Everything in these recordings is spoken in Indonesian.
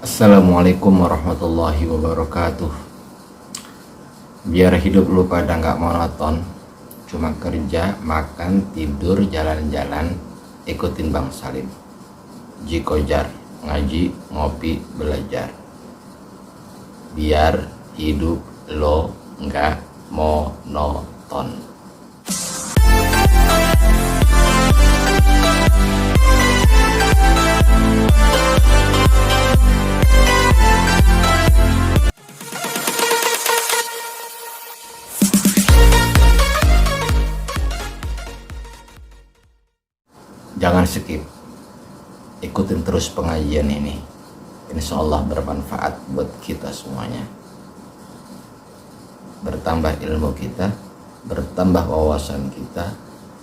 Assalamualaikum warahmatullahi wabarakatuh. Biar hidup lu pada nggak monoton, cuma kerja, makan, tidur, jalan-jalan, ikutin Bang Salim. Jikojar, ngaji, ngopi, belajar. Biar hidup lo nggak monoton. Jangan skip, ikutin terus pengajian ini. Insya Allah bermanfaat buat kita semuanya. Bertambah ilmu kita, bertambah wawasan kita,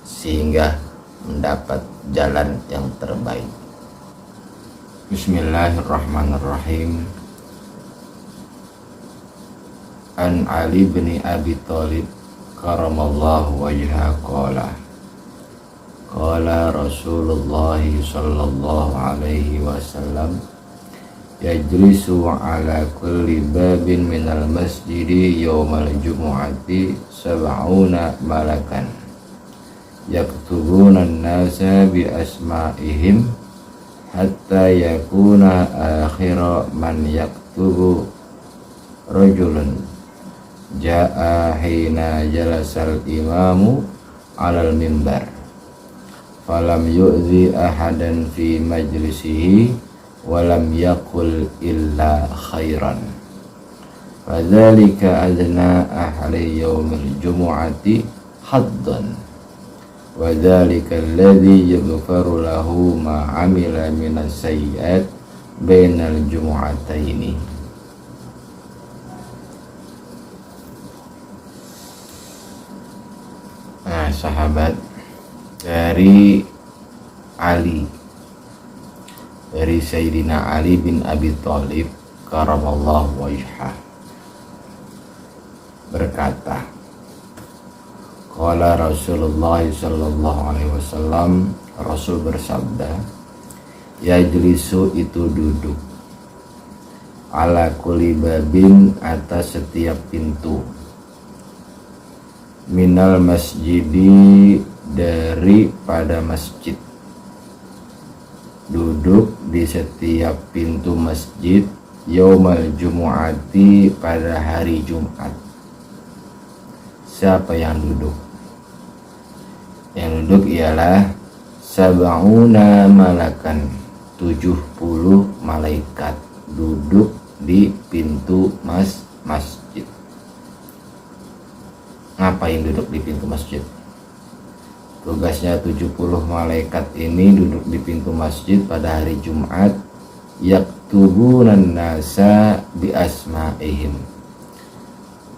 sehingga mendapat jalan yang terbaik. Bismillahirrahmanirrahim. An Ali bin Abi Thalib karamallahu wajhah qala Rasulullah sallallahu alaihi wasallam yajlisu ala kulli babin minal masjidi yawmal jumu'ati sab'una malakan yaktubuna an-nasa bi asma'ihim hatta yakuna akhira man yaktubu rajulun ja'a hina jalasal imamu alal mimbar falam yu'zi ahadan fi majlisihi walam yakul illa khairan fadzalika adna ahli yaumil jumu'ati haddan wadzalika alladhi yaghfaru lahu ma amila minas sayyi'at bainal jumu'ataini. Nah, sahabat, dari Sayyidina Ali bin Abi Thalib karamallahu wajhah berkata, qala Rasulullah sallallahu alaihi wasallam, Rasul bersabda, yajlisu itu duduk, ala kulli babin atas setiap pintu, minal masjidi daripada masjid, duduk di setiap pintu masjid, yaumal jumu'ati pada hari Jumat. Siapa yang duduk? Yang duduk ialah sab'una malakan, 70 malaikat duduk di pintu masjid. Ngapain duduk di pintu masjid? Tugasnya 70 malaikat ini duduk di pintu masjid pada hari Jumat, yaktubunan nasa bi asma'ihim.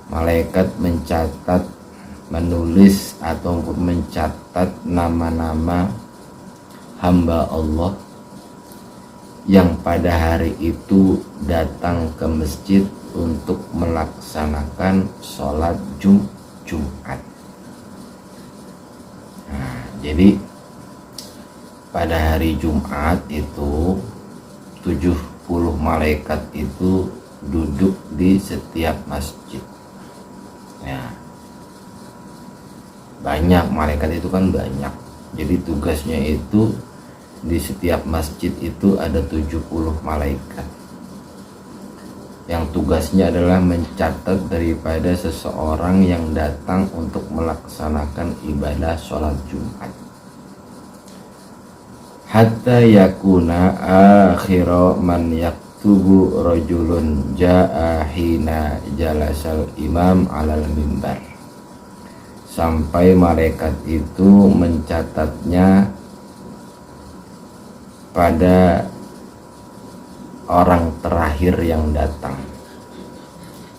Malaikat mencatat, menulis atau mencatat nama-nama hamba Allah yang pada hari itu datang ke masjid untuk melaksanakan sholat Jumat. Nah, jadi pada hari Jumat itu 70 malaikat itu duduk di setiap masjid. Ya, banyak malaikat itu kan banyak. Jadi tugasnya itu di setiap masjid itu ada 70 malaikat yang tugasnya adalah mencatat daripada seseorang yang datang untuk melaksanakan ibadah sholat Jumat, hatta yakuna akhira man yaktubu rajulun ja'a hina jalasal imam alal mimbar, sampai malaikat itu mencatatnya pada orang terakhir yang datang.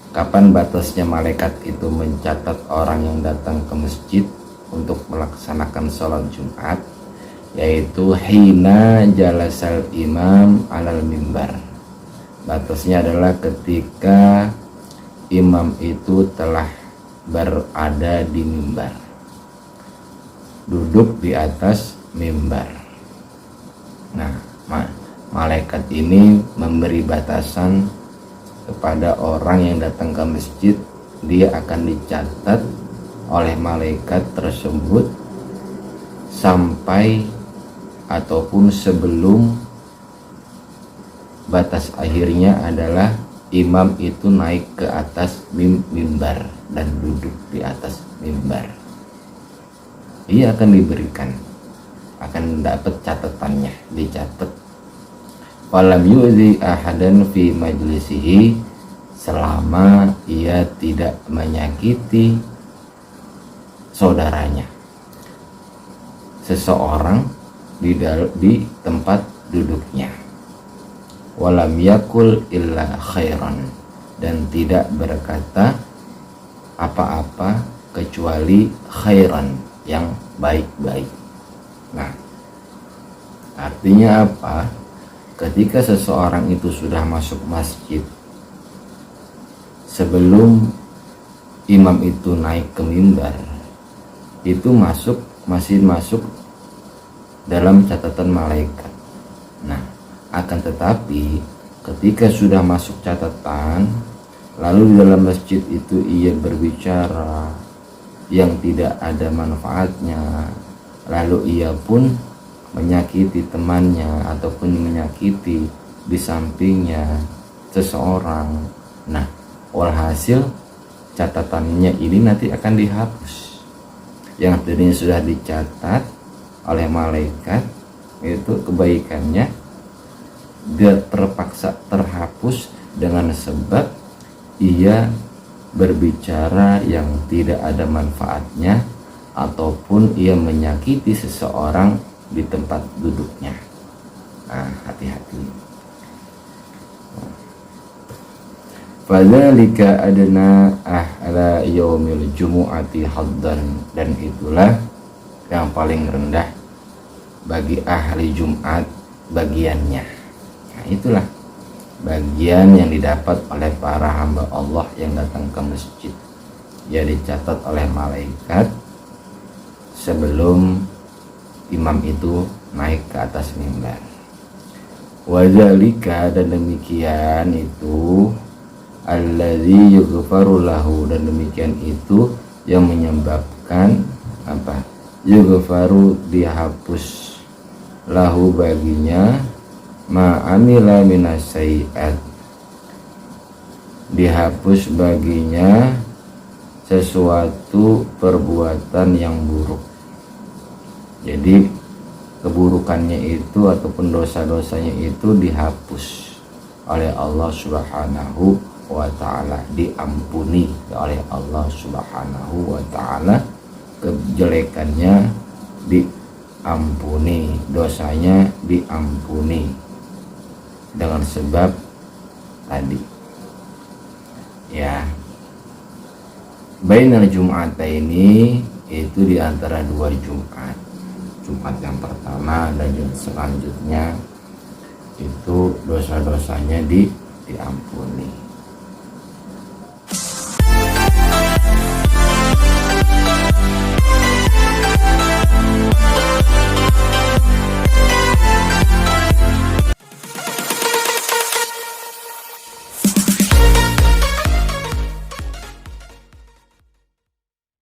Kapan batasnya malaikat itu mencatat orang yang datang ke masjid untuk melaksanakan sholat Jumat? Yaitu hina jalasal imam alal mimbar. Batasnya adalah ketika imam itu telah berada di mimbar, duduk di atas mimbar. Nah, malaikat ini memberi batasan kepada orang yang datang ke masjid, dia akan dicatat oleh malaikat tersebut sampai ataupun sebelum batas akhirnya adalah imam itu naik ke atas mimbar dan duduk di atas mimbar. Ia akan diberikan, akan dapat catatannya, dicatat. Walam yu'zi ahadan fi majlisihi, selama ia tidak menyakiti saudaranya, seseorang di tempat duduknya. Walam yakul illa khairan, dan tidak berkata apa-apa kecuali khairan, yang baik-baik. Nah, artinya apa? Ketika seseorang itu sudah masuk masjid, sebelum imam itu naik ke mimbar, itu masih masuk dalam catatan malaikat. Nah, akan tetapi ketika sudah masuk catatan, lalu di dalam masjid itu ia berbicara yang tidak ada manfaatnya, lalu ia pun menyakiti temannya ataupun menyakiti di sampingnya seseorang. Nah, walhasil catatannya ini nanti akan dihapus. Yang tadinya sudah dicatat oleh malaikat, itu kebaikannya dia terpaksa terhapus dengan sebab ia berbicara yang tidak ada manfaatnya ataupun ia menyakiti seseorang di tempat duduknya. Nah, hati-hati. Fadzalika adna ahla yaumil jumu'ati haddan, dan itulah yang paling rendah bagi ahli Jumat bagiannya. Nah, itulah bagian yang didapat oleh para hamba Allah yang datang ke masjid. Ya, dicatat oleh malaikat sebelum imam itu naik ke atas mimbar. Wadzalika, dan demikian itu allazi yughfaru lahu, dan demikian itu yang menyebabkan apa? Yughfaru, dihapus, lahu baginya, ma amila minasyai'at, dihapus baginya sesuatu perbuatan yang buruk. Jadi keburukannya itu ataupun dosa-dosanya itu dihapus oleh Allah Subhanahu wa ta'ala, diampuni oleh Allah Subhanahu wa ta'ala, kejelekannya diampuni, dosanya diampuni dengan sebab tadi. Ya, bainal jum'ataini, itu diantara dua Jumat. Jumat yang pertama dan Jumat selanjutnya itu dosa-dosanya diampuni.